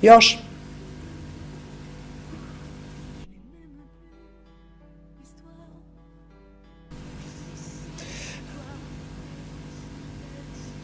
Još.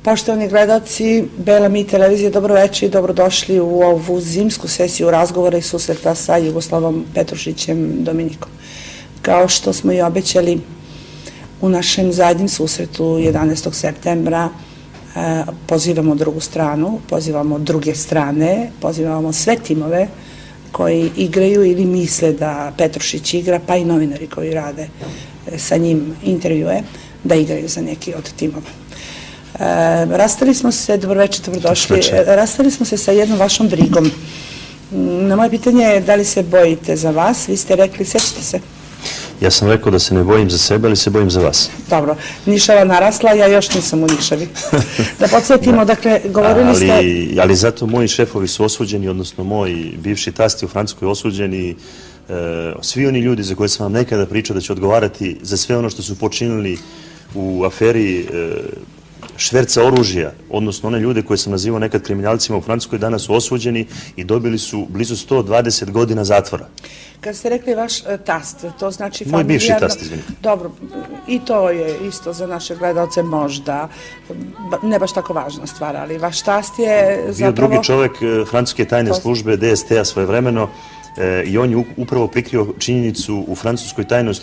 Poštovani gledalci Bela Mi televizije, dobroveče i dobrodošli u ovu zimsku sesiju razgovora i susreta sa Jugoslavom Petrušićem Dominikom. Kao što smo i obećali u našem zadnjem susretu 11. septembra, pozivamo drugu stranu, pozivamo druge strane, pozivamo sve timove koji igraju ili misle da Petrušić igra, pa i novinari koji rade sa njim intervjue, da igraju za neki od timova. Rastali smo se, dobroveče, dobrodošli, rastali smo se sa jednom vašom brigom. Na moje pitanje je da li se bojite za vas, vi ste rekli, sećate se? Ja sam rekao da se ne bojim za sebe, ali se bojim za vas. Dobro, Nišava narasla, ja još nisam u Nišavi. Da podsjetimo, dakle, govorili ste... Ali zato moji šefovi su osuđeni, odnosno moji bivši tasti u Francuskoj osuđeni, svi oni ljudi za koje sam vam nekada pričao da će odgovarati za sve ono što su počinili u aferi šverca oružja, odnosno one ljude koje sam nazivao nekad kriminalcima u Francuskoj, danas su osuđeni i dobili su blizu 120 godina zatvora. Kad ste rekli vaš tast, to znači moj bivši tast, izvinite. Dobro, i to je isto za naše gledalce možda, ne baš tako važna stvar, ali vaš tast je zapravo... Bio drugi čovek francuske tajne službe, DST-a svojevremeno, i on je upravo prikrio činjenicu u francuskoj tajnoj,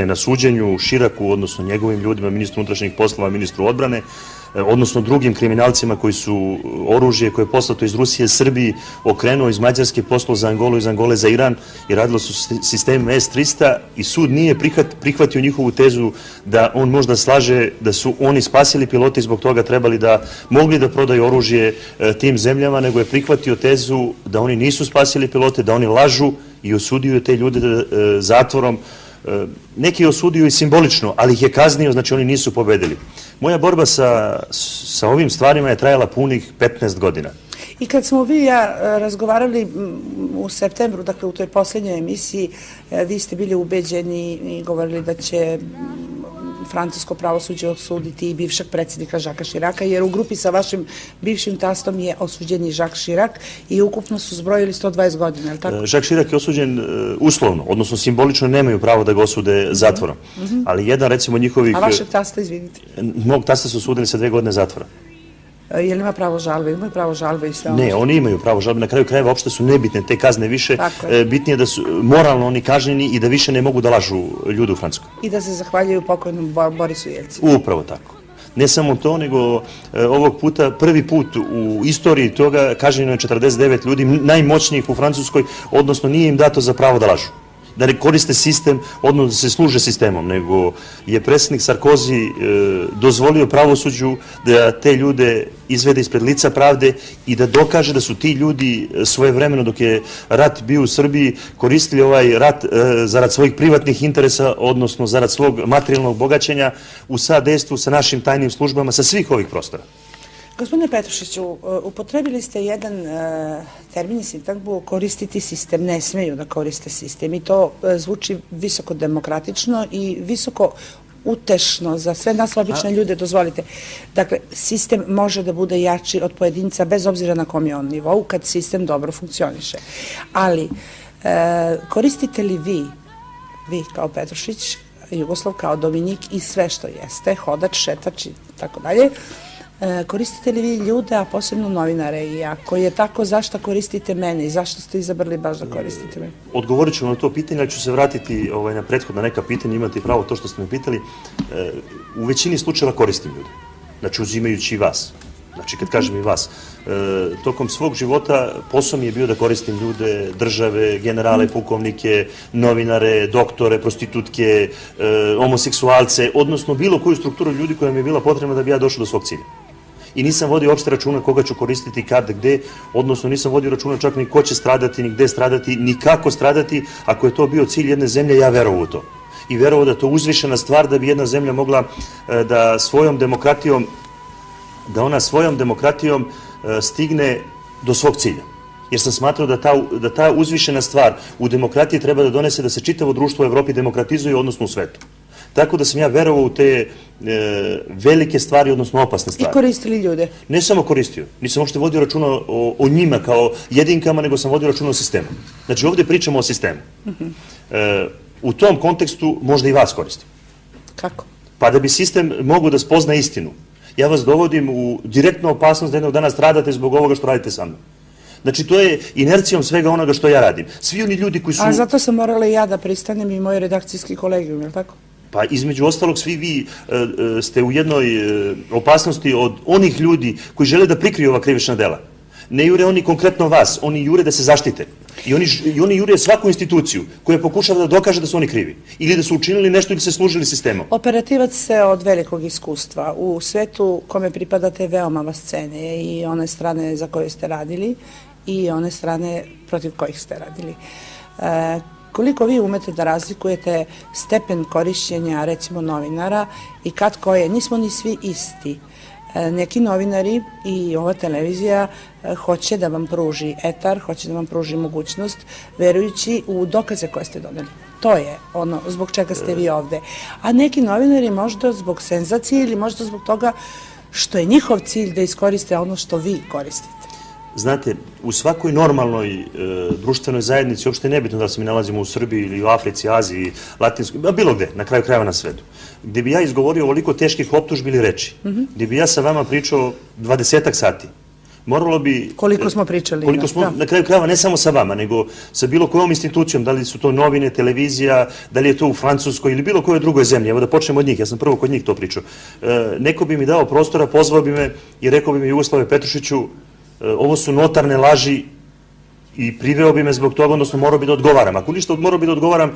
na suđenju Širaku, odnosno njegovim ljudima, ministru unutrašnjih poslova, ministru odbrane, odnosno drugim kriminalcima koji su oružje koje je poslato iz Rusije Srbiji okrenuo iz Mađarske, poslao za Angolu, iz Angole za Iran i radilo su sistem S-300 i sud nije prihvatio njihovu tezu da on možda slaže da su oni spasili pilote i zbog toga mogli da prodaju oružje tim zemljama, nego je prihvatio tezu da oni nisu spasili pilote, da oni lažu i osudio te ljude zatvorom. Neki je osudio i simbolično, ali ih je kaznio, znači oni nisu pobedili. Moja borba sa ovim stvarima je trajala punih 15 godina. I kad smo vi i ja razgovarali u septembru, dakle u toj posljednjoj emisiji, vi ste bili ubeđeni i govorili da će francusko pravosuđe osuditi i bivšeg predsjednika Žaka Širaka, jer u grupi sa vašim bivšim tastom je osuđen i Žak Širak i ukupno su zbrojili 120 godina, je li tako? Žak Širak je osuđen uslovno, odnosno simbolično nemaju pravo da ga osude zatvorom. Ali jedan, recimo, njihovih... A vašeg tasta, izvinite? Mog tasta su osudili sa 2 godine zatvora. Je li ima pravo žalbe? Imaju pravo žalbe i sve ono? Ne, oni imaju pravo žalbe. Na kraju krajeva uopšte su nebitne te kazne više. Bitnije da su moralno oni kažnjeni i da više ne mogu da lažu ljude u Francuskoj. I da se zahvaljuju pokojnom Borisu Jelcinu. Upravo tako. Ne samo to, nego ovog puta, prvi put u istoriji toga kažnjeno je 49 ljudi, najmoćnijih u Francuskoj, odnosno nije im dato za pravo da lažu. Da ne koriste sistem, odnosno da se služe sistemom, nego je predsjednik Sarkozy dozvolio pravosuđu da te ljude izvede ispred lica pravde i da dokaže da su ti ljudi svojevremeno, dok je rat bio u Srbiji, koristili ovaj rat zarad svojih privatnih interesa, odnosno zarad svog materijalnog bogaćenja u sadejstvu sa našim tajnim službama sa svih ovih prostora. Gospodine Petrušiću, upotrebili ste jedan termin i sintagmu koristiti sistem, ne smeju da koriste sistem i to zvuči visoko demokratično i visoko utešno za sve nas obične ljude, dozvolite. Dakle, sistem može da bude jači od pojedinca bez obzira na kom je on nivou kad sistem dobro funkcioniše. Ali, koristite li vi kao Petrušić, Jugoslav kao Dominik i sve što jeste, hodač, šetač i tako dalje, koristite li vi ljude, a posebno novinare i ako je tako, zašto koristite mene i zašto ste izabrali baš da koristite mene? Odgovorit ću na to pitanje, ali ću se vratiti na prethodna neka pitanja, imate pravo to što ste me pitali. U većini slučajeva koristim ljude, znači uzimajući i vas. Znači, kad kažem i vas, tokom svog života posao mi je bio da koristim ljude, države, generale, pukovnike, novinare, doktore, prostitutke, homoseksualce, odnosno bilo koju strukturu ljudi koja mi je bila potrebna da bi ja došao do svog cilja. I nisam vodio uopšte računa koga ću koristiti, kad, gde, odnosno nisam vodio računa čak ni ko će stradati, ni gde stradati, ni kako stradati. Ako je to bio cilj jedne zemlje, ja verovao u to. I verovao da je to uzvišena stvar da bi jedna zemlja mogla da svojom demokratijom, stigne do svog cilja. Jer sam smatrao da ta uzvišena stvar u demokratiji treba da donese da se čitavo društvo u Evropi demokratizuje, odnosno u svetu. Tako da sam ja verovao u te velike stvari, odnosno opasne stvari. I koristili ljude? Ne samo koristio. Nisam uopšte vodio računa o njima kao jedinkama, nego sam vodio računa o sistemu. Znači, ovde pričamo o sistemu. U tom kontekstu možda i vas koristim. Kako? Pa da bi sistem mogao da spozna istinu. Ja vas dovodim u direktnu opasnost da jednog dana stradate zbog ovoga što radite sa mnom. Znači, to je inercijom svega onoga što ja radim. Svi oni ljudi koji su... A zato sam morala i ja da pristanem i moj redakcijski kolegijum, je li tako? Pa između ostalog svi vi ste u jednoj opasnosti od onih ljudi koji žele da prikriju ova krivična dela. Ne jure oni konkretno vas, oni jure da se zaštite. I oni jure svaku instituciju koja pokušava da dokaže da su oni krivi. Ili da su učinili nešto ili se služili sistemom. Operativac ste od velikog iskustva. U svetu kome pripadate veoma vas cene i one strane za koje ste radili i one strane protiv kojih ste radili. Koliko vi umete da razlikujete stepen korišćenja, recimo, novinara i kad koje? Nismo ni svi isti. Neki novinari i ova televizija hoće da vam pruži etar, hoće da vam pruži mogućnost, verujući u dokaze koje ste doneli. To je ono zbog čega ste vi ovde. A neki novinari možda zbog senzacije ili možda zbog toga što je njihov cilj da iskoriste ono što vi koristite. Znate, u svakoj normalnoj društvenoj zajednici, uopšte nebitno da se mi nalazimo u Srbiji ili u Africi, Aziji, Latinskoj, bilo gde, na kraju krajeva na svetu, gde bi ja izgovorio ovoliko teških optužbi ili reči, gde bi ja sa vama pričao 20-ak sati, moralo bi... Koliko smo pričali. Koliko smo, na kraju krajeva, ne samo sa vama, nego sa bilo kojom institucijom, da li su to novine, televizija, da li je to u Francuskoj ili bilo kojoj drugoj zemlji. Evo da počnemo od njih, ja sam prvo kod njih to pričao. Neko bi mi dao prostora, pozvao bi me i rekao bi mi: Jugoslave Petrušiću, ovo su notarne laži i priveo bi me zbog toga, odnosno morao bi da odgovaram. Ako ništa, morao bi da odgovaram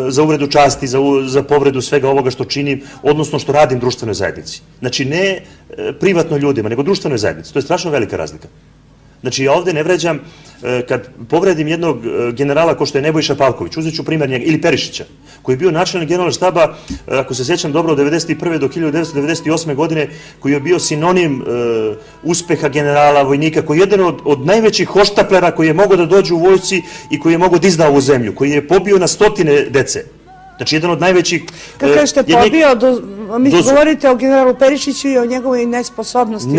za uvredu časti, za povredu svega ovoga što činim, odnosno što radim društvenoj zajednici. Znači, ne privatno ljudima, nego društvenoj zajednici. To je strašno velika razlika. Znači, ja ovde ne vređam, kad povredim jednog generala ko što je Nebojša Pavković, uzet ću primjer njega, ili Perišića, koji je bio načelnik generalnog štaba, ako se sjećam dobro, od 1991. do 1998. godine, koji je bio sinonim uspeha generala, vojnika, koji je jedan od najvećih hoštaplera koji je mogao da dođe u vojsci i koji je mogao da izda ovu zemlju, koji je pobio na stotine dece. Znači, jedan od najvećih... Kad kažete pobio, govorite o generalu Perišiću i o njegovoj nesposobnosti.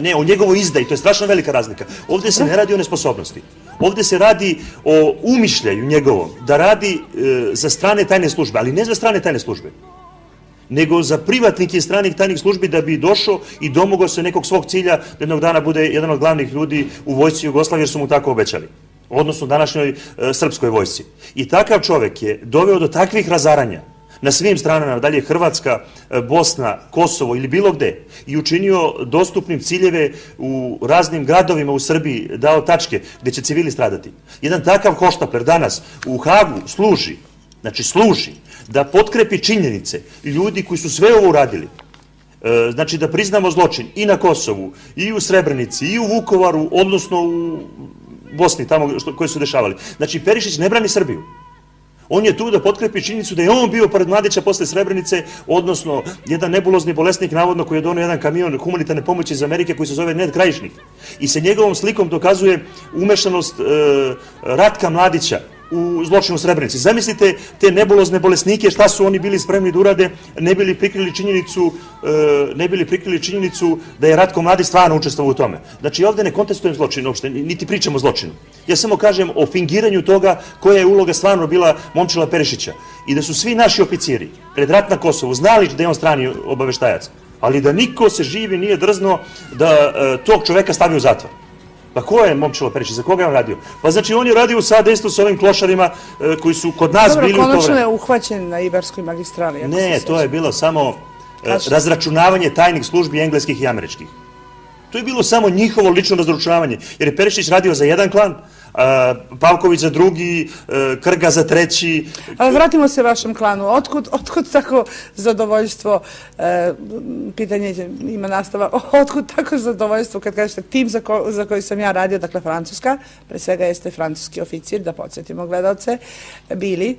Ne, o njegovoj izdaji, to je strašno velika razlika. Ovde se ne radi o nesposobnosti. Ovde se radi o umišljaju njegovom, da radi za strane tajne službe, ali ne za strane tajne službe, nego za privatnike stranih tajnih službi da bi došao i domogao se nekog svog cilja da jednog dana bude jedan od glavnih ljudi u vojsci Jugoslavije, jer su mu tako obećali, odnosno današnjoj srpskoj vojsci. I takav čovek je doveo do takvih razaranja na svim stranama, da li je Hrvatska, Bosna, Kosovo ili bilo gde, i učinio dostupnim ciljeve u raznim gradovima u Srbiji, dao tačke gde će civili stradati. Jedan takav hoštapler danas u Hagu služi da potkrepi činjenice ljudi koji su sve ovo uradili. Znači, da priznamo zločin i na Kosovu, i u Srebrenici, i u Vukovaru, odnosno u Bosni, tamo koje su dešavali. Znači, Perišić ne brani Srbiju. On je tu da potkrepi činjenicu da je on bio pored Mladića posle Srebrenice, odnosno jedan nebulozni bolesnik, navodno, koji je donio jedan kamion humanitarne pomoći iz Amerike koji se zove Ned Krajišnik. I sa njegovom slikom dokazuje umešanost Ratka Mladića u zločinu Srebrenici. Zamislite te nebulozne bolesnike, šta su oni bili spremni da urade, ne bili prikrili činjenicu da je Ratko Mladić stvarno učestvovao u tome. Znači, ovde ne kontestujem zločin uopšte, niti pričam o zločinu. Ja samo kažem o fingiranju toga koja je uloga stvarno bila Momčila Perišića. I da su svi naši oficiri pred rat na Kosovu znali da je on strani obaveštajac, ali da niko se živi nije drzno da tog čoveka stavi u zatvor. Pa ko je Momčilo Perišić? Za koga je on radio? Pa znači, on je radio sad isto s ovim klošarima koji su kod nas bili u to vreme. Dobro, konačno je uhvaćen na Ibarskoj magistrali. Ne, to je bilo samo razračunavanje tajnih službi engleskih i američkih. To je bilo samo njihovo lično razračunavanje, jer je Perišić radio za jedan klan, Pavković za drugi, Krga za treći. Ali vratimo se vašem klanu. Otkud tako zadovoljstvo, pitanje ima nastava, otkud tako zadovoljstvo kad kažete tim za koji sam ja radio, dakle Francuska, pre svega jeste francuski oficir, da podsjetimo gledalce, bili,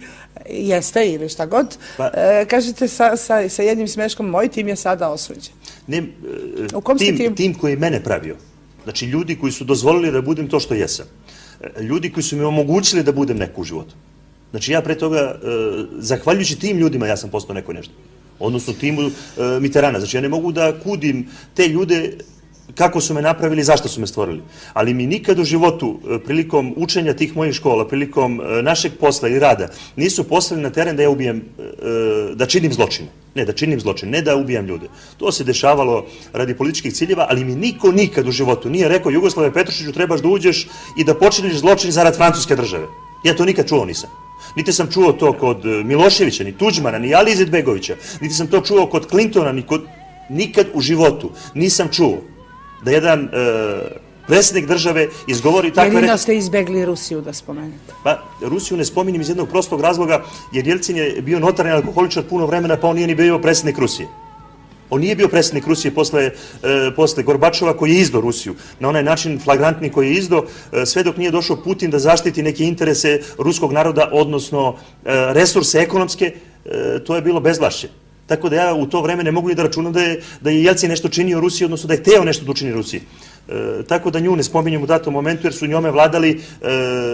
jeste ili šta god, kažete sa jednim smeškom, moj tim je sada osuđen. U kom ste tim? Tim koji je mene pravio. Znači ljudi koji su dozvolili da budem to što jesam. Ljudi koji su mi omogućili da budem neko u životu. Znači ja pre toga, zahvaljujući tim ljudima, ja sam postao neko nešto. Odnosno timu Mitterranda. Znači ja ne mogu da kudim te ljude kako su me napravili i zašto su me stvorili. Ali mi nikad u životu, prilikom učenja tih mojih škola, prilikom našeg posla i rada, nisu poslali na teren da ja ubijem, da činim zločine. Ne, da činim zločine, ne da ubijam ljude. To se dešavalo radi političkih ciljeva, ali mi niko nikad u životu nije rekao Jugoslave Petrušiću trebaš da uđeš i da počiniš zločin zarad francuske države. Ja to nikad čuo nisam. Niti sam čuo to kod Miloševića, ni Tuđmana, ni Ali Izetbegovića, niti sam to čuo kod Clintona, nikad u životu nisam čuo da jedan predsjednik države izgovori takve reči. Jedino ste izbegli Rusiju da spomenete. Pa, Rusiju ne spominjem iz jednog prostog razloga, jer Jelcin je bio notarni alkoholičar puno vremena, pa on nije ni bio predsjednik Rusije. On nije bio predsjednik Rusije posle Gorbačova koji je izdao Rusiju. Na onaj način flagrantni koji je izdao, sve dok nije došao Putin da zaštiti neke interese ruskog naroda, odnosno resurse ekonomske, to je bilo bezvlašće. Tako da ja u to vreme ne mogu ni da računam da je Jelcin nešto činio Rusiji, odnosno da je hteo nešto da učini Rusiji. Tako da nju ne spominjem u datom momentu jer su njome vladali...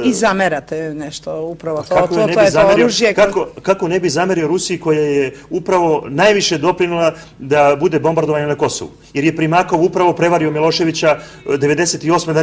I zamerate nešto upravo to je to oružje... Kako ne bi zamerio Rusiji koja je upravo najviše doprinula da bude bombardovanje na Kosovu. Jer je Primakov upravo prevario Miloševića 98.